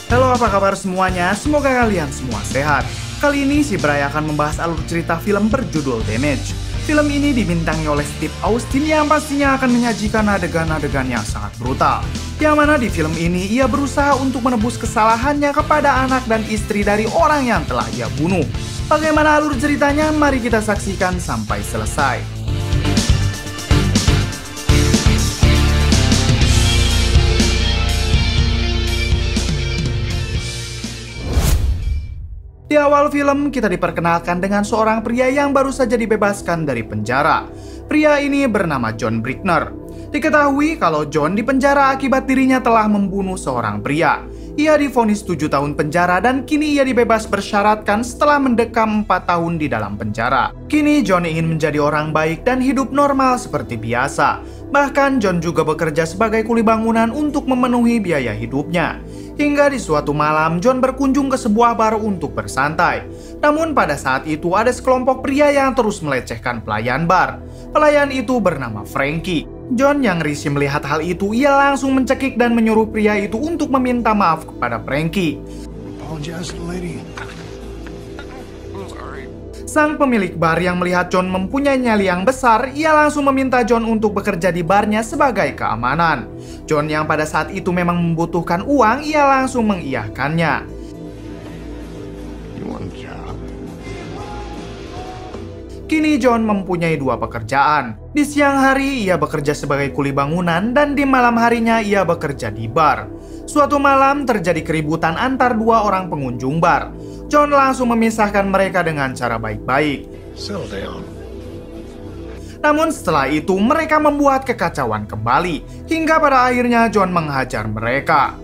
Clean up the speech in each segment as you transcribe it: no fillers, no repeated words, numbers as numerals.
Halo, apa kabar semuanya? Semoga kalian semua sehat. Kali ini si Bray akan membahas alur cerita film berjudul Damage. Film ini dibintangi oleh Steve Austin yang pastinya akan menyajikan adegan-adegan yang sangat brutal. Yang mana di film ini ia berusaha untuk menebus kesalahannya kepada anak dan istri dari orang yang telah ia bunuh. Bagaimana alur ceritanya? Mari kita saksikan sampai selesai. Di awal film, kita diperkenalkan dengan seorang pria yang baru saja dibebaskan dari penjara. Pria ini bernama John Brickner. Diketahui kalau John dipenjara akibat dirinya telah membunuh seorang pria. Ia divonis 7 tahun penjara dan kini ia dibebas bersyaratkan setelah mendekam 4 tahun di dalam penjara. Kini John ingin menjadi orang baik dan hidup normal seperti biasa. Bahkan John juga bekerja sebagai kuli bangunan untuk memenuhi biaya hidupnya. Hingga di suatu malam, John berkunjung ke sebuah bar untuk bersantai. Namun pada saat itu ada sekelompok pria yang terus melecehkan pelayan bar. Pelayan itu bernama Frankie. John yang risih melihat hal itu, ia langsung mencekik dan menyuruh pria itu untuk meminta maaf kepada Frankie. Sang pemilik bar yang melihat John mempunyai nyali yang besar, ia langsung meminta John untuk bekerja di barnya sebagai keamanan. John yang pada saat itu memang membutuhkan uang, ia langsung mengiyakannya. Kini John mempunyai 2 pekerjaan. Di siang hari ia bekerja sebagai kuli bangunan dan di malam harinya ia bekerja di bar. Suatu malam terjadi keributan antar 2 orang pengunjung bar. John langsung memisahkan mereka dengan cara baik-baik. Namun setelah itu mereka membuat kekacauan kembali, hingga pada akhirnya John menghajar mereka.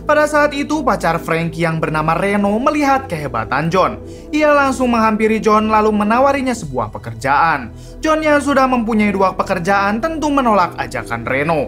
Pada saat itu pacar Frankie yang bernama Reno melihat kehebatan John. Ia langsung menghampiri John lalu menawarinya sebuah pekerjaan. John yang sudah mempunyai 2 pekerjaan tentu menolak ajakan Reno.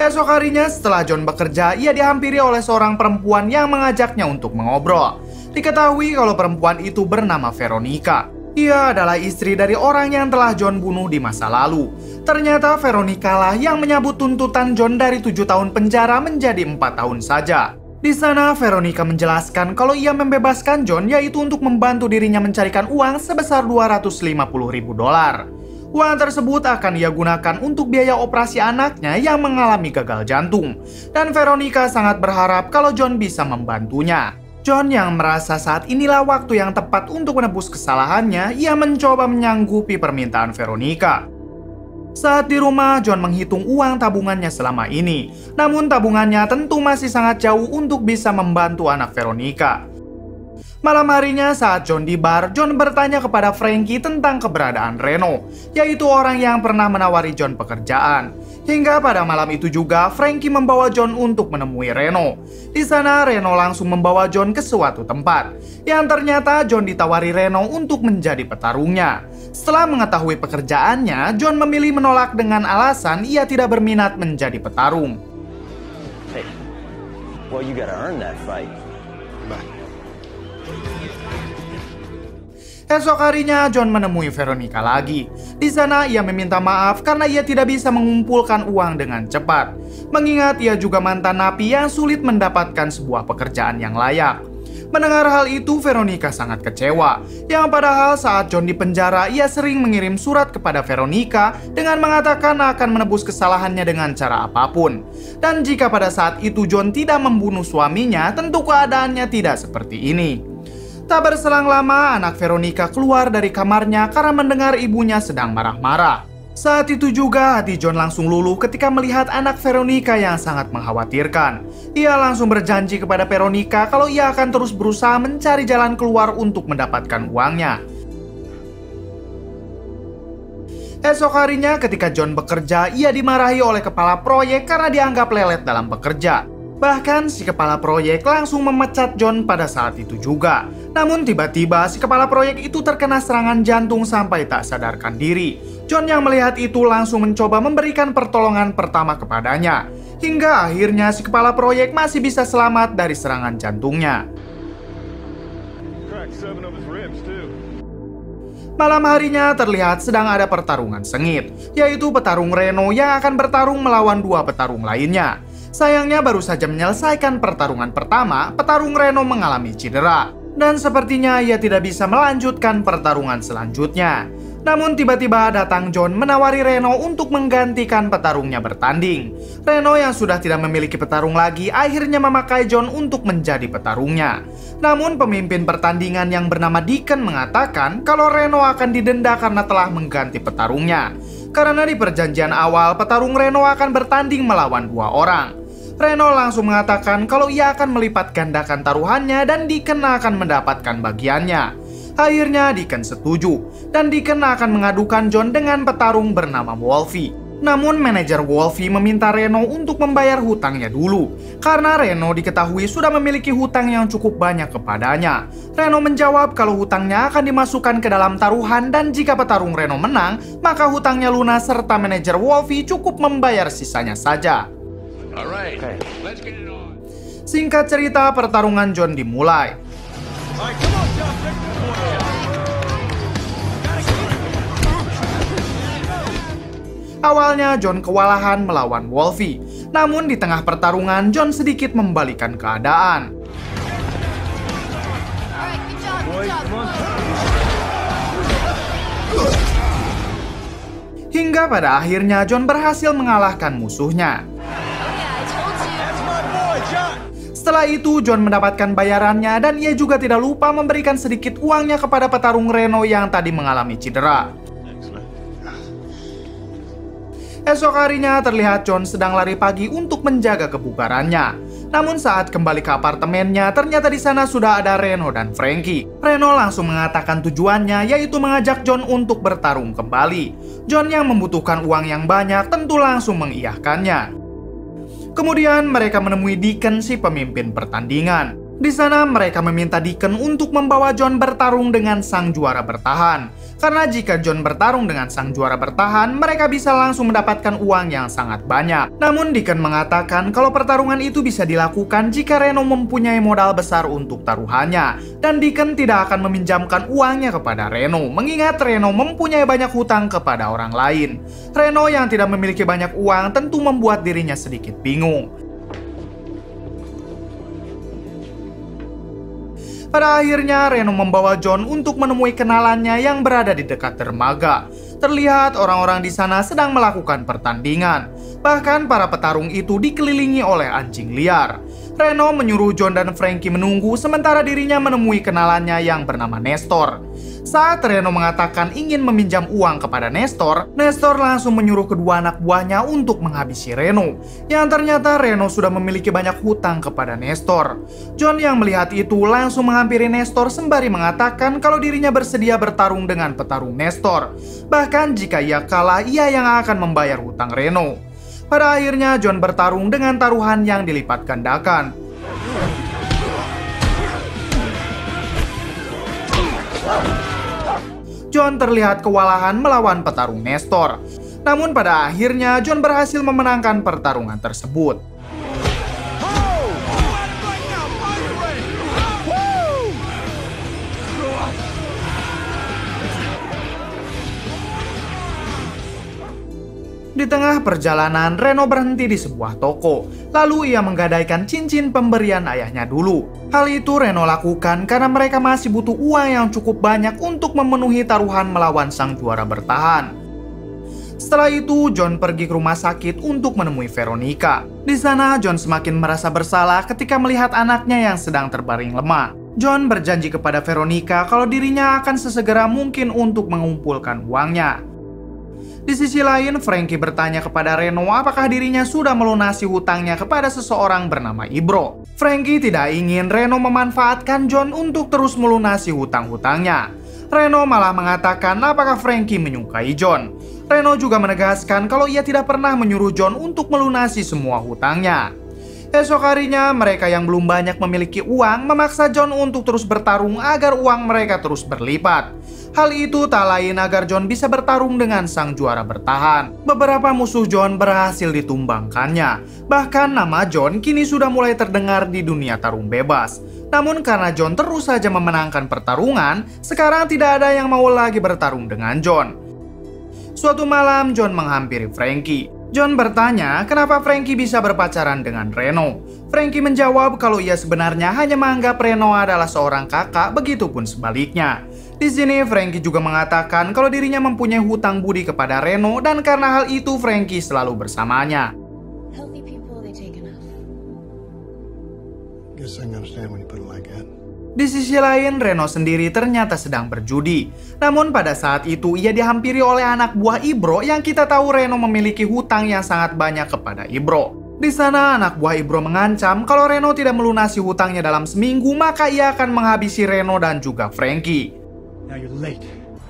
Esok harinya setelah John bekerja, ia dihampiri oleh seorang perempuan yang mengajaknya untuk mengobrol. Diketahui kalau perempuan itu bernama Veronica. Ia adalah istri dari orang yang telah John bunuh di masa lalu. Ternyata Veronica lah yang menyabut tuntutan John dari 7 tahun penjara menjadi 4 tahun saja. Di sana Veronica menjelaskan kalau ia membebaskan John yaitu untuk membantu dirinya mencarikan uang sebesar $250.000. Uang tersebut akan ia gunakan untuk biaya operasi anaknya yang mengalami gagal jantung. Dan Veronica sangat berharap kalau John bisa membantunya. John yang merasa saat inilah waktu yang tepat untuk menebus kesalahannya, ia mencoba menyanggupi permintaan Veronica. Saat di rumah, John menghitung uang tabungannya selama ini. Namun tabungannya tentu masih sangat jauh untuk bisa membantu anak Veronica. Malam harinya saat John di bar, John bertanya kepada Frankie tentang keberadaan Reno, yaitu orang yang pernah menawari John pekerjaan. Hingga pada malam itu juga, Frankie membawa John untuk menemui Reno. Di sana, Reno langsung membawa John ke suatu tempat, yang ternyata John ditawari Reno untuk menjadi petarungnya. Setelah mengetahui pekerjaannya, John memilih menolak dengan alasan ia tidak berminat menjadi petarung. Hey, well, you gotta earn that fight. Esok harinya, John menemui Veronica lagi. Di sana, ia meminta maaf karena ia tidak bisa mengumpulkan uang dengan cepat. Mengingat ia juga mantan napi yang sulit mendapatkan sebuah pekerjaan yang layak. Mendengar hal itu, Veronica sangat kecewa. Yang padahal saat John di penjara, ia sering mengirim surat kepada Veronica dengan mengatakan akan menebus kesalahannya dengan cara apapun. Dan jika pada saat itu John tidak membunuh suaminya, tentu keadaannya tidak seperti ini. Tak berselang lama, anak Veronica keluar dari kamarnya karena mendengar ibunya sedang marah-marah. Saat itu juga hati John langsung luluh ketika melihat anak Veronica yang sangat mengkhawatirkan. Ia langsung berjanji kepada Veronica kalau ia akan terus berusaha mencari jalan keluar untuk mendapatkan uangnya. Esok harinya ketika John bekerja, ia dimarahi oleh kepala proyek karena dianggap lelet dalam bekerja. Bahkan si kepala proyek langsung memecat John pada saat itu juga. Namun tiba-tiba si kepala proyek itu terkena serangan jantung sampai tak sadarkan diri. John yang melihat itu langsung mencoba memberikan pertolongan pertama kepadanya. Hingga akhirnya si kepala proyek masih bisa selamat dari serangan jantungnya. Malam harinya terlihat sedang ada pertarungan sengit, yaitu petarung Reno yang akan bertarung melawan dua petarung lainnya. Sayangnya baru saja menyelesaikan pertarungan pertama, petarung Reno mengalami cedera. Dan sepertinya ia tidak bisa melanjutkan pertarungan selanjutnya. Namun tiba-tiba datang John menawari Reno untuk menggantikan petarungnya bertanding. Reno yang sudah tidak memiliki petarung lagi akhirnya memakai John untuk menjadi petarungnya. Namun pemimpin pertandingan yang bernama Deacon mengatakan kalau Reno akan didenda karena telah mengganti petarungnya. Karena di perjanjian awal petarung Reno akan bertanding melawan dua orang. Reno langsung mengatakan kalau ia akan melipat gandakan taruhannya dan Deacon akan mendapatkan bagiannya. Akhirnya Deacon setuju, dan Deacon akan mengadukan John dengan petarung bernama Wolfie. Namun manajer Wolfie meminta Reno untuk membayar hutangnya dulu, karena Reno diketahui sudah memiliki hutang yang cukup banyak kepadanya. Reno menjawab kalau hutangnya akan dimasukkan ke dalam taruhan dan jika petarung Reno menang, maka hutangnya lunas serta manajer Wolfie cukup membayar sisanya saja. Singkat cerita, pertarungan John dimulai. Awalnya John kewalahan melawan Wolfie, namun di tengah pertarungan John sedikit membalikan keadaan. Hingga pada akhirnya John berhasil mengalahkan musuhnya. Setelah itu John mendapatkan bayarannya dan ia juga tidak lupa memberikan sedikit uangnya kepada petarung Reno yang tadi mengalami cedera. Esok harinya terlihat John sedang lari pagi untuk menjaga kebugarannya. Namun saat kembali ke apartemennya, ternyata di sana sudah ada Reno dan Frankie. Reno langsung mengatakan tujuannya, yaitu mengajak John untuk bertarung kembali. John yang membutuhkan uang yang banyak tentu langsung mengiyakannya. Kemudian mereka menemui Deacon, si pemimpin pertandingan. Di sana mereka meminta Deacon untuk membawa John bertarung dengan sang juara bertahan. Karena jika John bertarung dengan sang juara bertahan, mereka bisa langsung mendapatkan uang yang sangat banyak. Namun Deacon mengatakan kalau pertarungan itu bisa dilakukan jika Reno mempunyai modal besar untuk taruhannya. Dan Deacon tidak akan meminjamkan uangnya kepada Reno, mengingat Reno mempunyai banyak hutang kepada orang lain. Reno yang tidak memiliki banyak uang tentu membuat dirinya sedikit bingung. Pada akhirnya Reno membawa John untuk menemui kenalannya yang berada di dekat dermaga. Terlihat orang-orang di sana sedang melakukan pertandingan. Bahkan para petarung itu dikelilingi oleh anjing liar. Reno menyuruh John dan Frankie menunggu sementara dirinya menemui kenalannya yang bernama Nestor. Saat Reno mengatakan ingin meminjam uang kepada Nestor, Nestor langsung menyuruh kedua anak buahnya untuk menghabisi Reno. Yang ternyata Reno sudah memiliki banyak hutang kepada Nestor. John yang melihat itu langsung menghampiri Nestor sembari mengatakan kalau dirinya bersedia bertarung dengan petarung Nestor. Bahkan jika ia kalah, ia yang akan membayar hutang Reno. Pada akhirnya John bertarung dengan taruhan yang dilipat gandakan. John terlihat kewalahan melawan petarung Nestor. Namun pada akhirnya John berhasil memenangkan pertarungan tersebut. Di tengah perjalanan, Reno berhenti di sebuah toko. Lalu ia menggadaikan cincin pemberian ayahnya dulu. Hal itu Reno lakukan karena mereka masih butuh uang yang cukup banyak untuk memenuhi taruhan melawan sang juara bertahan. Setelah itu, John pergi ke rumah sakit untuk menemui Veronica. Di sana, John semakin merasa bersalah ketika melihat anaknya yang sedang terbaring lemah. John berjanji kepada Veronica kalau dirinya akan sesegera mungkin untuk mengumpulkan uangnya. Di sisi lain, Frankie bertanya kepada Reno apakah dirinya sudah melunasi hutangnya kepada seseorang bernama Ibro. Frankie tidak ingin Reno memanfaatkan John untuk terus melunasi hutang-hutangnya. Reno malah mengatakan apakah Frankie menyukai John. Reno juga menegaskan kalau ia tidak pernah menyuruh John untuk melunasi semua hutangnya. Esok harinya, mereka yang belum banyak memiliki uang memaksa John untuk terus bertarung agar uang mereka terus berlipat. Hal itu tak lain agar John bisa bertarung dengan sang juara bertahan. Beberapa musuh John berhasil ditumbangkannya. Bahkan nama John kini sudah mulai terdengar di dunia tarung bebas. Namun karena John terus saja memenangkan pertarungan, sekarang tidak ada yang mau lagi bertarung dengan John. Suatu malam, John menghampiri Frankie. John bertanya kenapa Frankie bisa berpacaran dengan Reno. Frankie menjawab kalau ia sebenarnya hanya menganggap Reno adalah seorang kakak, begitupun sebaliknya. Di sini Frankie juga mengatakan kalau dirinya mempunyai hutang budi kepada Reno dan karena hal itu Frankie selalu bersamanya. Healthy people, they take enough. Guess I can understand when you put it like that. Di sisi lain, Reno sendiri ternyata sedang berjudi. Namun pada saat itu ia dihampiri oleh anak buah Ibro yang kita tahu Reno memiliki hutang yang sangat banyak kepada Ibro. Di sana anak buah Ibro mengancam kalau Reno tidak melunasi hutangnya dalam seminggu maka ia akan menghabisi Reno dan juga Frankie. Now you're late.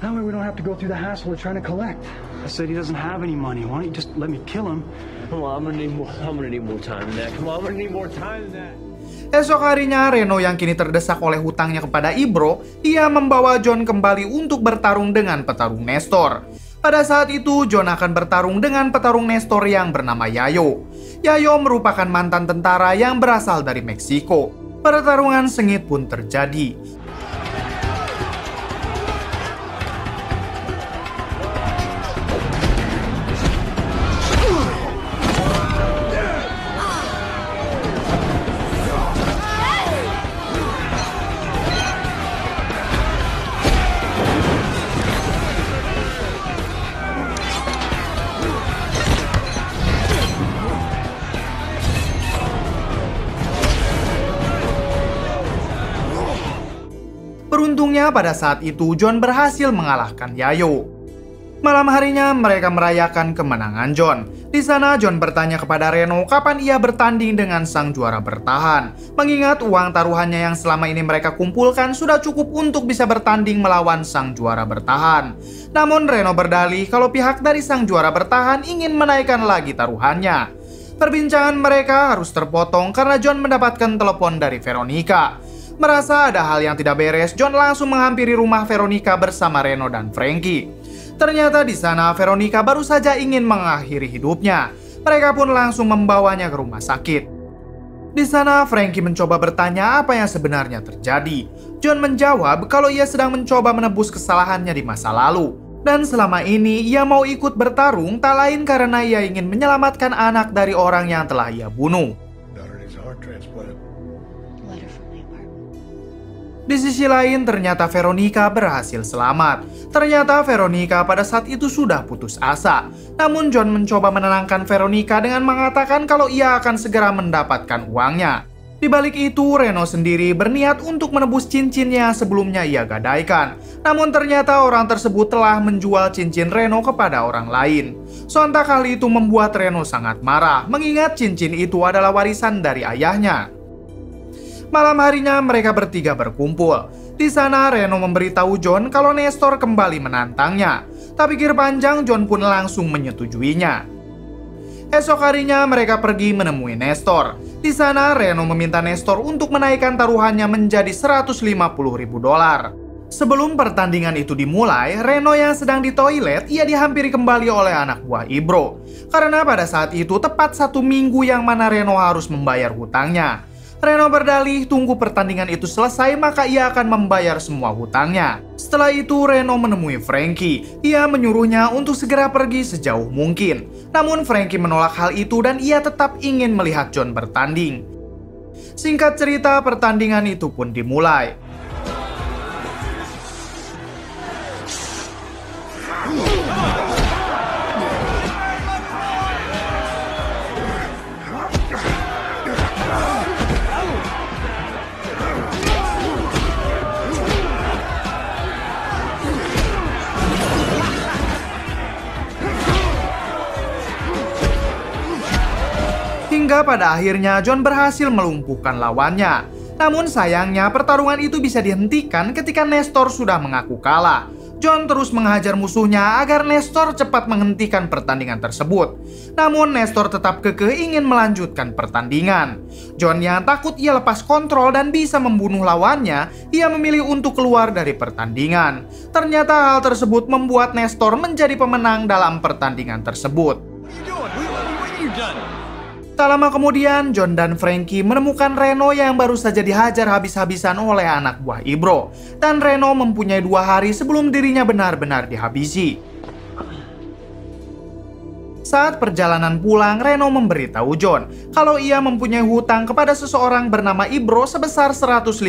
That way we don't have to go through the hassle of trying to collect. I said he doesn't have any money. Why don't you just let me kill him? Come on, I'm gonna need more time than that. Come on, I'm gonna need more time than that. Esok harinya, Reno yang kini terdesak oleh hutangnya kepada Ibro, ia membawa John kembali untuk bertarung dengan petarung Nestor. Pada saat itu, John akan bertarung dengan petarung Nestor yang bernama Yayo. Yayo merupakan mantan tentara yang berasal dari Meksiko. Pertarungan sengit pun terjadi. Beruntungnya pada saat itu John berhasil mengalahkan Yayo. Malam harinya mereka merayakan kemenangan John. Di sana John bertanya kepada Reno kapan ia bertanding dengan sang juara bertahan. Mengingat uang taruhannya yang selama ini mereka kumpulkan sudah cukup untuk bisa bertanding melawan sang juara bertahan. Namun Reno berdalih kalau pihak dari sang juara bertahan ingin menaikkan lagi taruhannya. Perbincangan mereka harus terpotong karena John mendapatkan telepon dari Veronica. Merasa ada hal yang tidak beres, John langsung menghampiri rumah Veronica bersama Reno dan Frankie. Ternyata di sana Veronica baru saja ingin mengakhiri hidupnya. Mereka pun langsung membawanya ke rumah sakit. Di sana Frankie mencoba bertanya apa yang sebenarnya terjadi. John menjawab kalau ia sedang mencoba menebus kesalahannya di masa lalu. Dan selama ini ia mau ikut bertarung tak lain karena ia ingin menyelamatkan anak dari orang yang telah ia bunuh. Daughter needs a heart transplant. Letter from my apartment. Di sisi lain ternyata Veronica berhasil selamat. Ternyata Veronica pada saat itu sudah putus asa. Namun John mencoba menenangkan Veronica dengan mengatakan kalau ia akan segera mendapatkan uangnya. Di balik itu Reno sendiri berniat untuk menebus cincinnya sebelumnya ia gadaikan. Namun ternyata orang tersebut telah menjual cincin Reno kepada orang lain. Sontak hal itu membuat Reno sangat marah mengingat cincin itu adalah warisan dari ayahnya. Malam harinya mereka bertiga berkumpul. Di sana Reno memberitahu John kalau Nestor kembali menantangnya. Tak pikir panjang John pun langsung menyetujuinya. Esok harinya mereka pergi menemui Nestor. Di sana Reno meminta Nestor untuk menaikkan taruhannya menjadi $150.000. Sebelum pertandingan itu dimulai, Reno yang sedang di toilet ia dihampiri kembali oleh anak buah Ibro. Karena pada saat itu tepat 1 minggu yang mana Reno harus membayar hutangnya. Reno berdalih tunggu pertandingan itu selesai maka ia akan membayar semua hutangnya. Setelah itu Reno menemui Frankie. Ia menyuruhnya untuk segera pergi sejauh mungkin. Namun Frankie menolak hal itu dan ia tetap ingin melihat John bertanding. Singkat cerita pertandingan itu pun dimulai. Hingga pada akhirnya John berhasil melumpuhkan lawannya. Namun sayangnya pertarungan itu bisa dihentikan ketika Nestor sudah mengaku kalah. John terus menghajar musuhnya agar Nestor cepat menghentikan pertandingan tersebut. Namun Nestor tetap kekeh ingin melanjutkan pertandingan. John yang takut ia lepas kontrol dan bisa membunuh lawannya, ia memilih untuk keluar dari pertandingan. Ternyata hal tersebut membuat Nestor menjadi pemenang dalam pertandingan tersebut. Tak lama kemudian, John dan Frankie menemukan Reno yang baru saja dihajar habis-habisan oleh anak buah Ibro. Dan Reno mempunyai 2 hari sebelum dirinya benar-benar dihabisi. Saat perjalanan pulang, Reno memberitahu John kalau ia mempunyai hutang kepada seseorang bernama Ibro sebesar $150.000.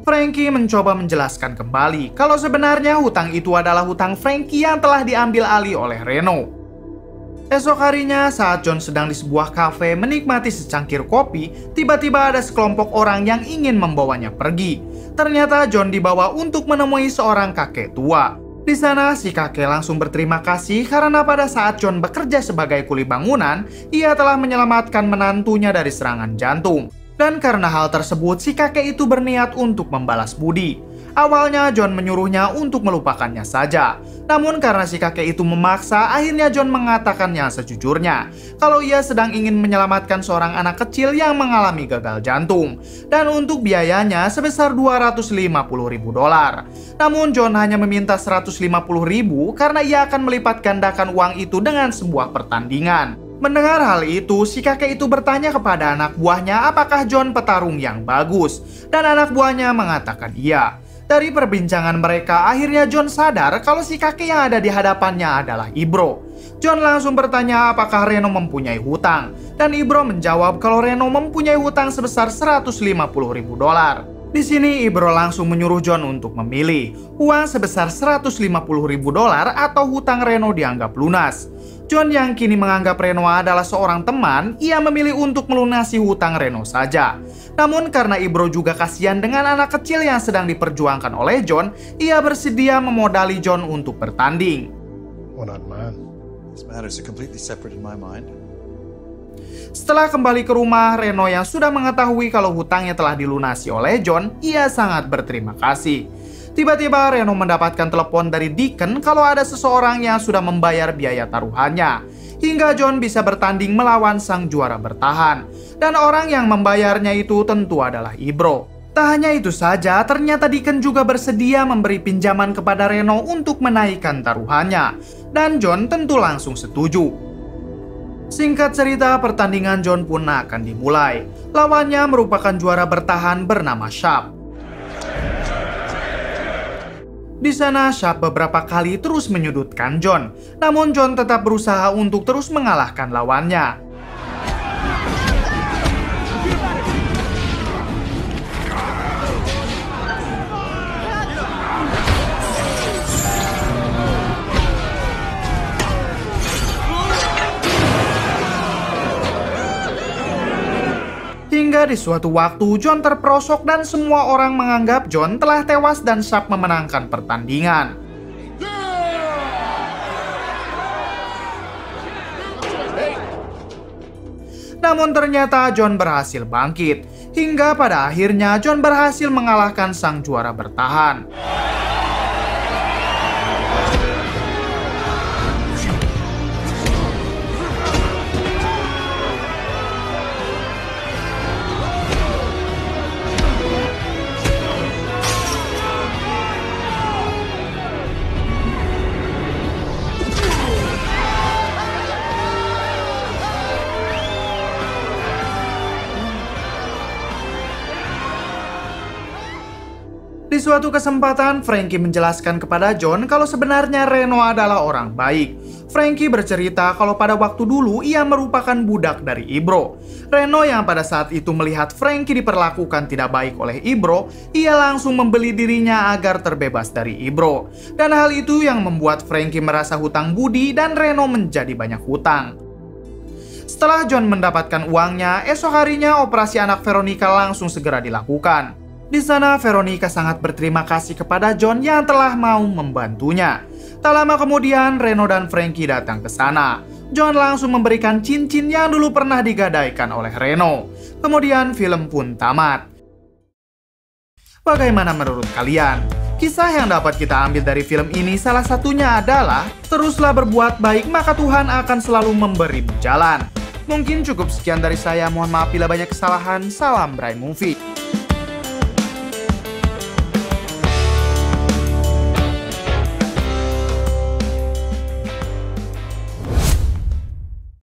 Frankie mencoba menjelaskan kembali kalau sebenarnya hutang itu adalah hutang Frankie yang telah diambil alih oleh Reno. Esok harinya, saat John sedang di sebuah kafe menikmati secangkir kopi, tiba-tiba ada sekelompok orang yang ingin membawanya pergi. Ternyata John dibawa untuk menemui seorang kakek tua. Di sana, si kakek langsung berterima kasih karena pada saat John bekerja sebagai kuli bangunan, ia telah menyelamatkan menantunya dari serangan jantung. Dan karena hal tersebut, si kakek itu berniat untuk membalas budi. Awalnya John menyuruhnya untuk melupakannya saja. Namun karena si kakek itu memaksa, akhirnya John mengatakannya sejujurnya kalau ia sedang ingin menyelamatkan seorang anak kecil yang mengalami gagal jantung. Dan untuk biayanya sebesar $250.000. Namun John hanya meminta $150.000 karena ia akan melipat gandakan uang itu dengan sebuah pertandingan. Mendengar hal itu, si kakek itu bertanya kepada anak buahnya apakah John petarung yang bagus. Dan anak buahnya mengatakan iya. Dari perbincangan mereka, akhirnya John sadar kalau si kakek yang ada di hadapannya adalah Ibro. John langsung bertanya apakah Reno mempunyai hutang. Dan Ibro menjawab kalau Reno mempunyai hutang sebesar $150.000. Di sini Ibro langsung menyuruh John untuk memilih uang sebesar $150.000 atau hutang Reno dianggap lunas. John yang kini menganggap Reno adalah seorang teman, ia memilih untuk melunasi hutang Reno saja. Namun karena Ibro juga kasihan dengan anak kecil yang sedang diperjuangkan oleh John, ia bersedia memodali John untuk bertanding. Well, not mine. These matters are completely separate in my mind. Setelah kembali ke rumah, Reno yang sudah mengetahui kalau hutangnya telah dilunasi oleh John, ia sangat berterima kasih. Tiba-tiba Reno mendapatkan telepon dari Deacon kalau ada seseorang yang sudah membayar biaya taruhannya. Hingga John bisa bertanding melawan sang juara bertahan. Dan orang yang membayarnya itu tentu adalah Ibro. Tak hanya itu saja, ternyata Deacon juga bersedia memberi pinjaman kepada Reno untuk menaikkan taruhannya. Dan John tentu langsung setuju. Singkat cerita, pertandingan John pun akan dimulai. Lawannya merupakan juara bertahan bernama Sharp. Di sana, Sharp beberapa kali terus menyudutkan John. Namun John tetap berusaha untuk terus mengalahkan lawannya. Hingga di suatu waktu John terperosok dan semua orang menganggap John telah tewas dan Sharp memenangkan pertandingan. Namun ternyata John berhasil bangkit. Hingga pada akhirnya John berhasil mengalahkan sang juara bertahan. Di suatu kesempatan, Frankie menjelaskan kepada John kalau sebenarnya Reno adalah orang baik. Frankie bercerita kalau pada waktu dulu ia merupakan budak dari Ibro. Reno yang pada saat itu melihat Frankie diperlakukan tidak baik oleh Ibro, ia langsung membeli dirinya agar terbebas dari Ibro. Dan hal itu yang membuat Frankie merasa hutang budi dan Reno menjadi banyak hutang. Setelah John mendapatkan uangnya, esok harinya operasi anak Veronica langsung segera dilakukan. Di sana, Veronica sangat berterima kasih kepada John yang telah mau membantunya. Tak lama kemudian, Reno dan Frankie datang ke sana. John langsung memberikan cincin yang dulu pernah digadaikan oleh Reno. Kemudian film pun tamat. Bagaimana menurut kalian? Kisah yang dapat kita ambil dari film ini salah satunya adalah teruslah berbuat baik maka Tuhan akan selalu memberimu jalan. Mungkin cukup sekian dari saya, mohon maaf bila banyak kesalahan. Salam Bray Movie.